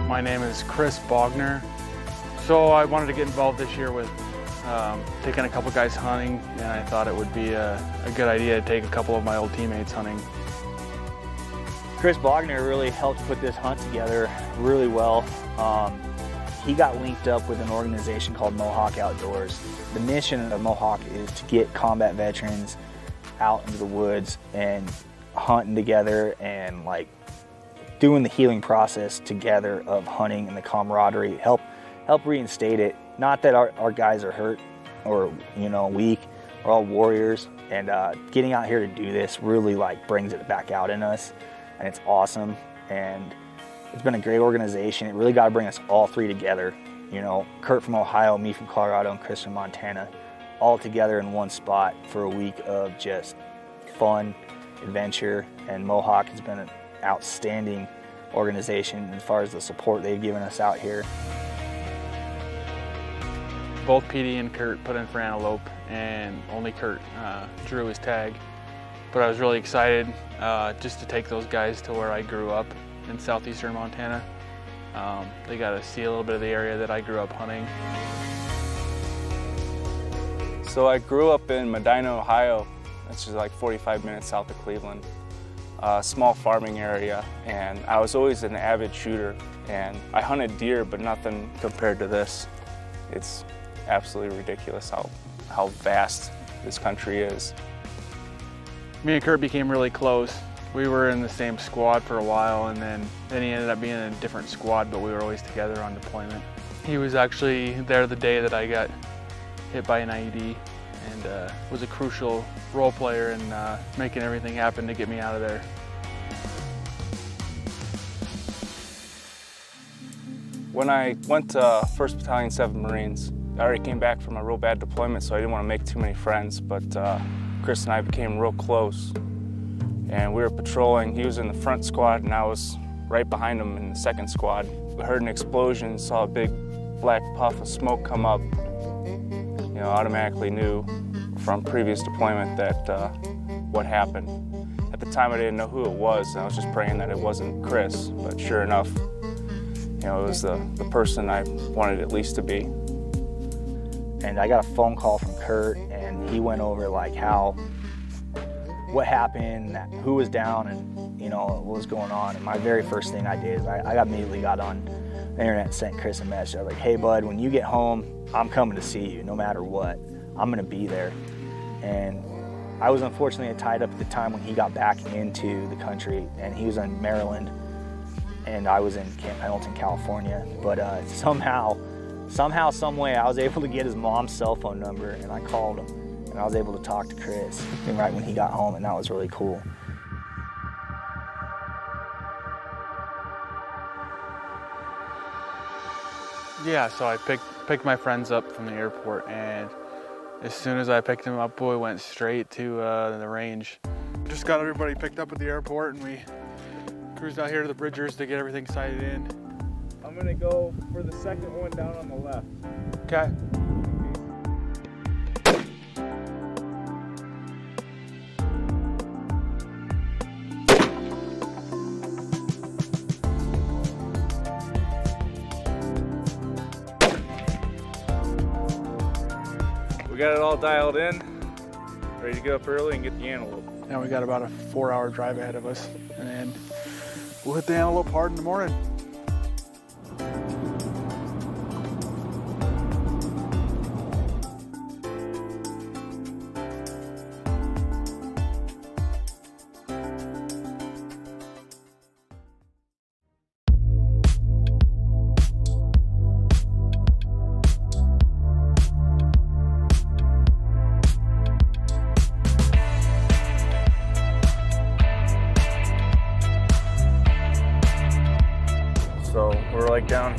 My name is Chris Bogner. So I wanted to get involved this year with taking a couple guys hunting, and I thought it would be a good idea to take a couple of my old teammates hunting. Chris Bogner really helped put this hunt together really well. He got linked up with an organization called Mohawk Outdoors. The mission of Mohawk is to get combat veterans out into the woods and hunting together and like doing the healing process together of hunting and the camaraderie, help reinstate it. Not that our guys are hurt or weak, we're all warriors, and getting out here to do this really like brings it back out in us, and it's awesome. And it's been a great organization. It really got to bring us all three together. Kurt from Ohio, me from Colorado, and Chris from Montana, all together in one spot for a week of just fun, adventure. And Mohawk has been an outstanding organization as far as the support they've given us out here. Both PD and Kurt put in for antelope, and only Kurt drew his tag. But I was really excited just to take those guys to where I grew up in southeastern Montana. They got to see a little bit of the area that I grew up hunting. So I grew up in Medina, Ohio, which is like 45 minutes south of Cleveland. A small farming area, and I was always an avid shooter, and I hunted deer, but nothing compared to this. It's absolutely ridiculous how vast this country is. Me and Kurt became really close. We were in the same squad for a while, and then he ended up being in a different squad, but we were always together on deployment. He was actually there the day that I got hit by an IED, and was a crucial role player in making everything happen to get me out of there. When I went to 1st Battalion 7 Marines, I already came back from a real bad deployment, so I didn't want to make too many friends, but Chris and I became real close, and we were patrolling. He was in the front squad, and I was right behind him in the 2nd squad. We heard an explosion, saw a big black puff of smoke come up. Automatically knew from previous deployment that what happened. At the time I didn't know who it was, and I was just praying that it wasn't Chris, but sure enough, it was the person I wanted it at least to be. And I got a phone call from Kurt, and he went over like what happened, who was down, and what was going on. And my very first thing I did is I immediately got on the internet and sent Chris a message. I was like, hey bud, when you get home, I'm coming to see you no matter what. I'm gonna be there. And I was unfortunately tied up at the time when he got back into the country, and he was in Maryland and I was in Camp Pendleton, California. But somehow, some way, I was able to get his mom's cell phone number, and I called him, and I was able to talk to Chris right when he got home, and that was really cool. Yeah, so I picked my friends up from the airport, and as soon as I picked them up, we went straight to the range. Just got everybody picked up at the airport, and we cruised out here to the Bridgers to get everything sighted in. I'm gonna go for the second one down on the left. Okay. We got it all dialed in, ready to get up early and get the antelope. Now we got about a 4-hour drive ahead of us, and then we'll hit the antelope hard in the morning.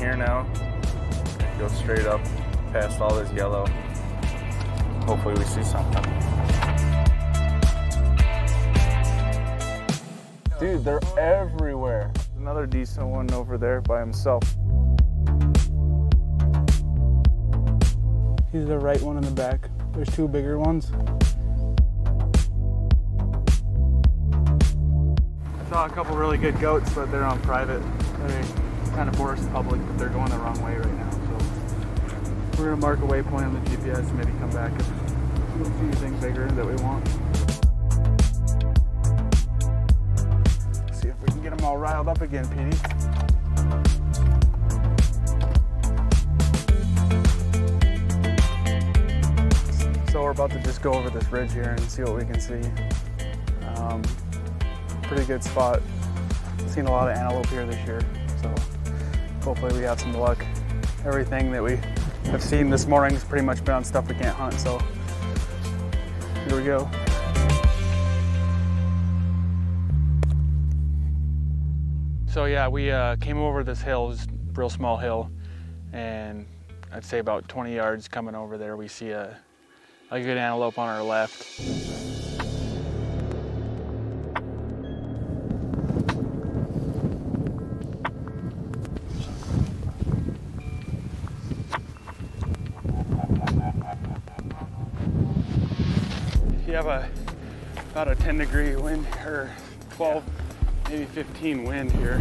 here now. Go straight up past all this yellow. Hopefully we see something. Dude, they're everywhere. Another decent one over there by himself. He's the right one in the back. There's two bigger ones. I saw a couple really good goats, but they're on private. They kind of forest public, but they're going the wrong way right now. So we're gonna mark a waypoint on the GPS and maybe come back if we see anything bigger that we want. See if we can get them all riled up again, Petey. So we're about to just go over this ridge here and see what we can see. Pretty good spot. Seen a lot of antelope here this year, so hopefully we have some luck. Everything that we have seen this morning has pretty much been on stuff we can't hunt, so here we go. So yeah, we came over this hill, just a real small hill, and I'd say about 20 yards coming over there, we see a good antelope on our left. You have about a 10-degree wind, or 12, maybe 15 wind here.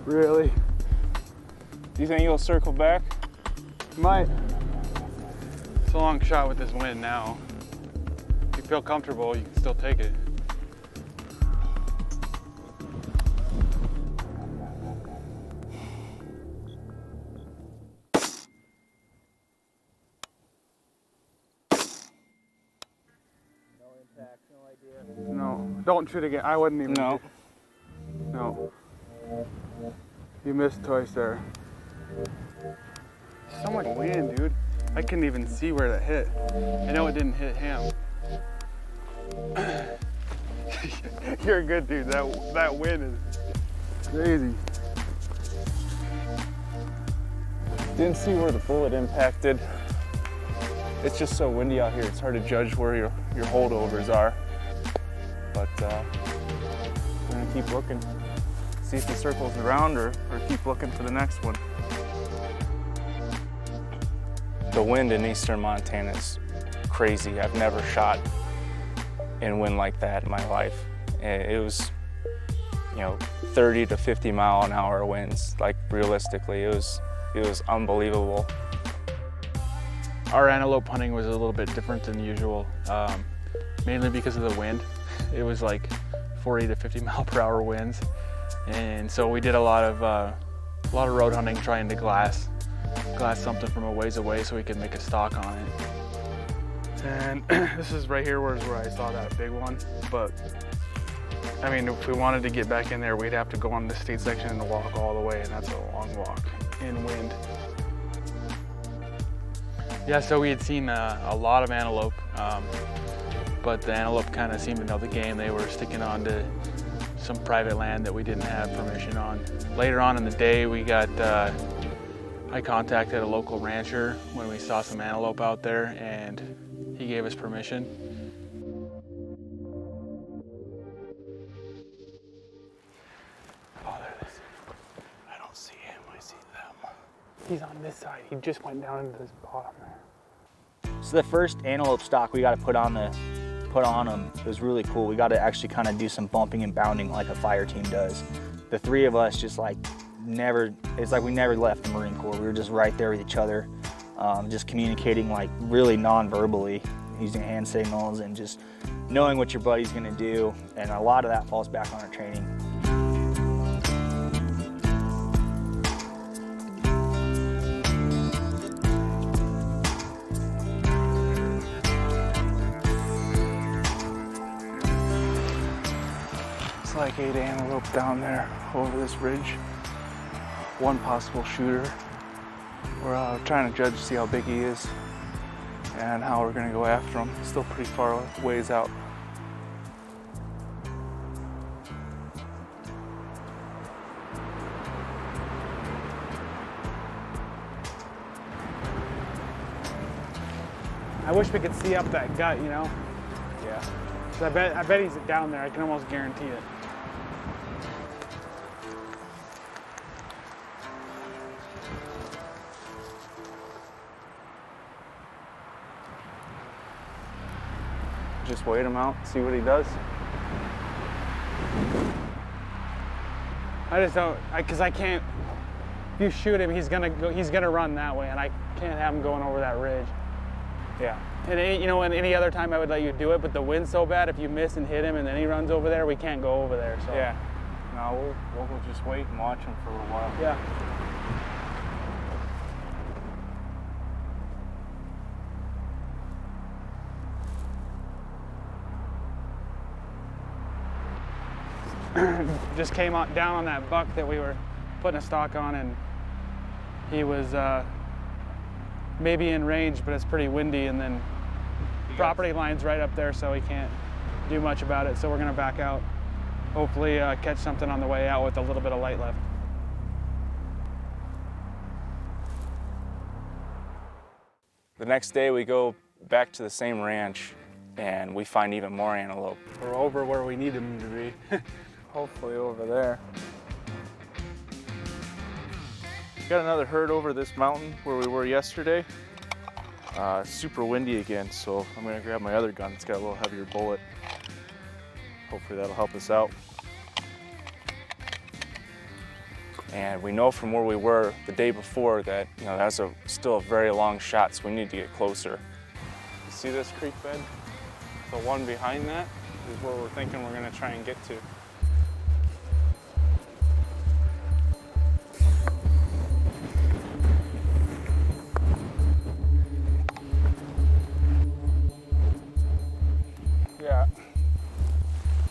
Really? Do you think you'll circle back? Might. It's a long shot with this wind now. If you feel comfortable, you can still take it. No, don't shoot again. I wouldn't even. No. No. You missed twice there. So much wind, dude. I couldn't even see where that hit. I know it didn't hit him. You're a good dude. That wind is crazy. Didn't see where the bullet impacted. It's just so windy out here, it's hard to judge where your holdovers are. But we're gonna keep looking. See if it circles around or keep looking for the next one. The wind in eastern Montana is crazy. I've never shot in wind like that in my life. It was, 30 to 50 mile an hour winds. Like realistically, it was unbelievable. Our antelope hunting was a little bit different than usual, mainly because of the wind. It was like 40 to 50 mile per hour winds, and so we did a lot of road hunting, trying to glass something from a ways away so we could make a stalk on it. And this is right here where I saw that big one. But I mean, if we wanted to get back in there, we'd have to go on the state section and walk all the way, and that's a long walk in wind. Yeah, so we had seen a lot of antelope, but the antelope kind of seemed to know the game. They were sticking on to some private land that we didn't have permission on. Later on in the day, we got, I contacted a local rancher when we saw some antelope out there, and he gave us permission. Oh, there it is. I don't see him, I see them. He's on this side. He just went down into this bottom there. So the first antelope stalk we got to put on them, it was really cool. We got to actually kind of do some bumping and bounding like a fire team does. The three of us just like it's like we never left the Marine Corps. We were just right there with each other, just communicating like really non-verbally, using hand signals and just knowing what your buddy's gonna do. And a lot of that falls back on our training. It's like 8 antelope down there over this ridge. One possible shooter. We're trying to judge to see how big he is and how we're gonna go after him. Still pretty far ways out. wish we could see up that gut, you know? Yeah. 'Cause I bet he's down there. I can almost guarantee it. Just wait him out, see what he does. I just don't, because I can't. If you shoot him, he's gonna run that way, and I can't have him going over that ridge. Yeah. And you know, any other time I would let you do it, but the wind's so bad. If you miss and hit him, and then he runs over there, we can't go over there. So Yeah. No, we'll just wait and watch him for a little while. yeah. Just came down on that buck that we were putting a stock on, and he was maybe in range, but it's pretty windy, and then property line's right up there, so he can't do much about it. So we're gonna back out. Hopefully catch something on the way out with a little bit of light left. The next day we go back to the same ranch and we find even more antelope. We're over where we need him to be. Hopefully over there. Got another herd over this mountain where we were yesterday. Super windy again, so I'm gonna grab my other gun. It's got a little heavier bullet. Hopefully that'll help us out. And we know from where we were the day before that, you know, that's still a very long shot, so we need to get closer. You see this creek bed? The one behind that is where we're thinking we're gonna try and get to.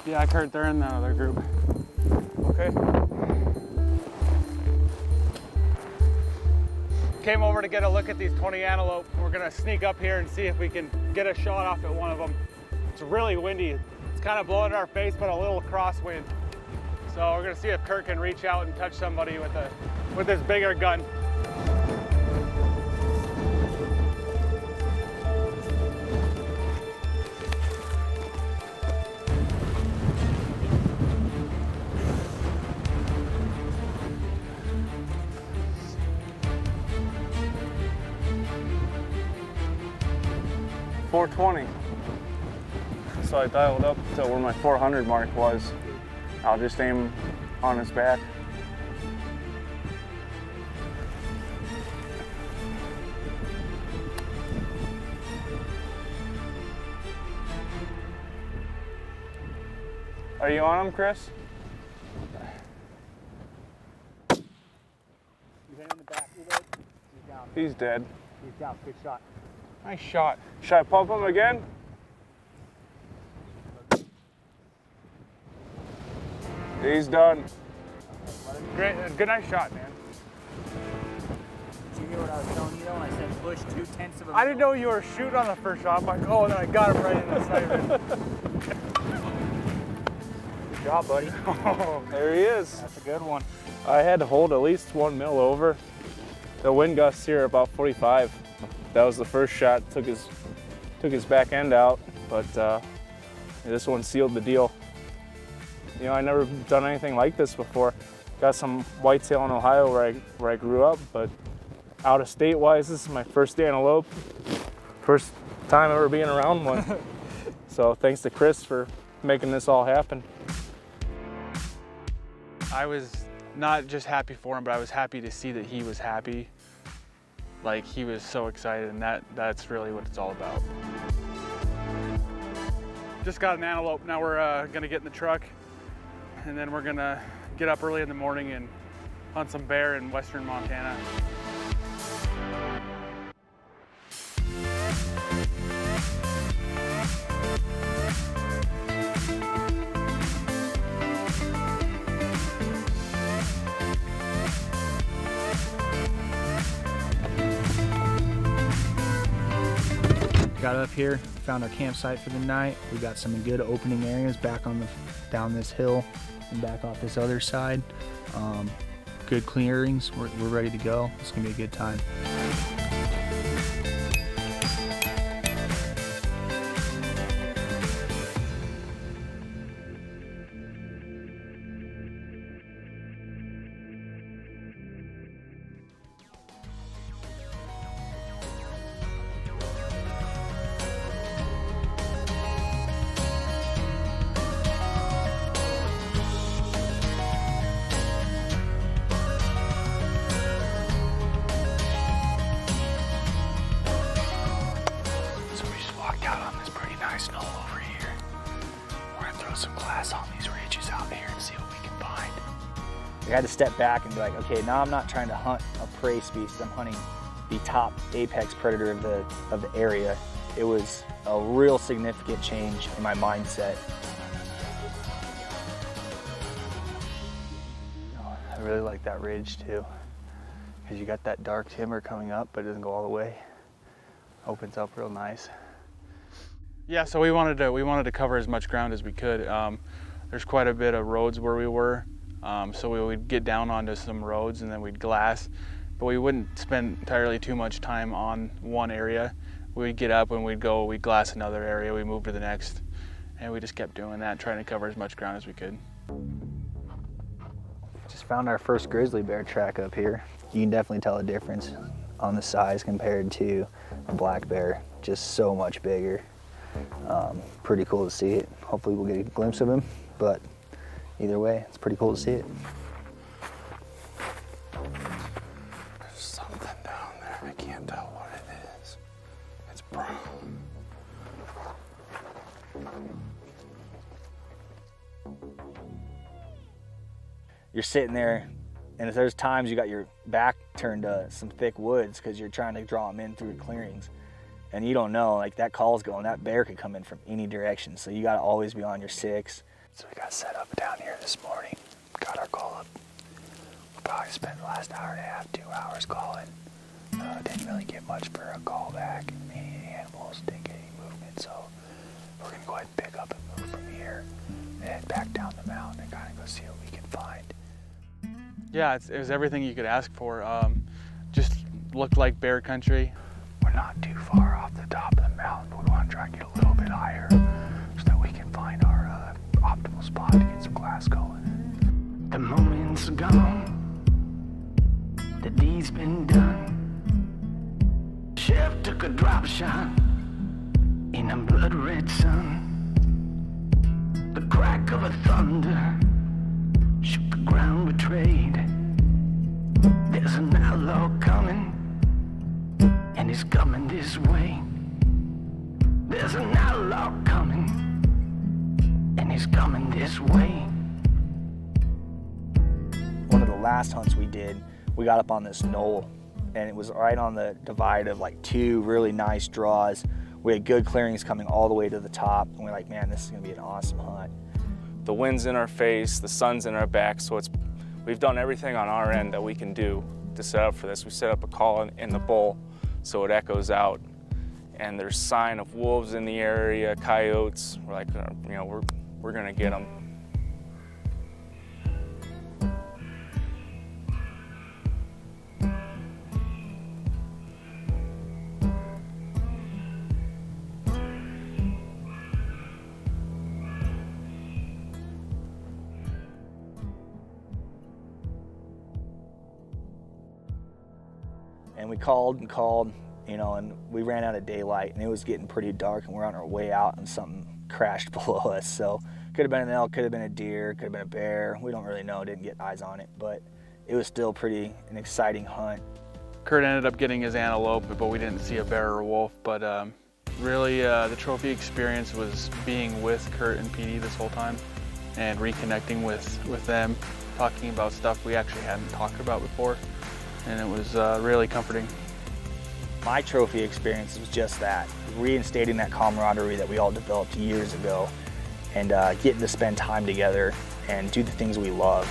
Yeah, Kurt, they're in that other group. Okay. Came over to get a look at these 20 antelope. We're gonna sneak up here and see if we can get a shot off at one of them. It's really windy. It's kind of blowing in our face, but a little crosswind. So we're gonna see if Kurt can reach out and touch somebody with this bigger gun. .420. So I dialed up to where my 400 mark was. I'll just aim on his back. Are you on him, Chris? You hit him in the back, he's down. He's dead. He's down, good shot. Nice shot. Should I pump him again? He's done. Great, good, nice shot, man. Did you hear what I was telling you though? I said push 2/10 of a I didn't know you were shooting on the first shot. I'm like, oh, and then I got him right in the sight. Good job, buddy. There he is. That's a good one. I had to hold at least 1 mil over. The wind gusts here are about 45. That was the first shot. Took his back end out, but this one sealed the deal. You know, I never done anything like this before. Got some whitetail in Ohio where I grew up, but out of state wise, this is my first antelope. First time ever being around one. So thanks to Chris for making this all happen. I was not just happy for him, but I was happy to see that he was happy. Like, he was so excited, and that's really what it's all about. Just got an antelope. Now we're gonna get in the truck, and then we're gonna get up early in the morning and hunt some bear in western Montana. Got up here, found our campsite for the night. We got some good opening areas back on down this hill and back off this other side. Good clearings. We're ready to go. It's gonna be a good time. I had to step back and be like, okay, now I'm not trying to hunt a prey species, I'm hunting the top apex predator of the area. It was a real significant change in my mindset. I really like that ridge too, because you got that dark timber coming up, but it doesn't go all the way. Opens up real nice. Yeah, so we wanted to cover as much ground as we could. There's quite a bit of roads where we were, so we would get down onto some roads and then we'd glass, but we wouldn't spend entirely too much time on one area. We'd get up and we'd glass another area, we move to the next, and we just kept doing that, trying to cover as much ground as we could. Just found our first grizzly bear track up here. You can definitely tell a difference on the size compared to a black bear, just so much bigger. Pretty cool to see it. Hopefully we'll get a glimpse of him, but either way, it's pretty cool to see it. There's something down there. I can't tell what it is. It's brown. You're sitting there, and if there's times you got your back turned to some thick woods because you're trying to draw them in through clearings, and you don't know, like that call's going, that bear could come in from any direction, so you got to always be on your six. So we got set up down here this morning, got our call up. We probably spent the last hour and a half, 2 hours calling. Didn't really get much for a call back. Any animals didn't get any movement, so we're gonna go ahead and pick up and move from here and head back down the mountain and kind of go see what we can find. Yeah, it was everything you could ask for. Just looked like bear country. We're not too far off the top of the mountain, but we want to try and get a little bit higher so that we can find our optimal spot to get some glass going. The moment's gone, the deed's been done. Chef took a drop shot in a blood-red sun. The crack of a thunder shook the ground betrayed. There's an outlaw coming, and he's coming this way. There's an outlaw coming, and he's coming this way. One of the last hunts we did, we got up on this knoll, and it was right on the divide of like two really nice draws. We had good clearings coming all the way to the top, and we're like, man, this is gonna be an awesome hunt. The wind's in our face, the sun's in our back, so we've done everything on our end that we can do to set up for this. We set up a call in the bowl so it echoes out, and there's sign of wolves in the area, coyotes. We're like, you know, we're gonna get them. And we called and called, you know, and we ran out of daylight, and it was getting pretty dark, and we're on our way out, and something crashed below us. So could have been an elk, could have been a deer, could have been a bear. We don't really know, didn't get eyes on it, but it was still an exciting hunt. Kurt ended up getting his antelope, but we didn't see a bear or a wolf. But really, the trophy experience was being with Kurt and Petey this whole time and reconnecting with them, talking about stuff we actually hadn't talked about before. And it was really comforting. My trophy experience was just that, reinstating that camaraderie that we all developed years ago, and getting to spend time together and do the things we love.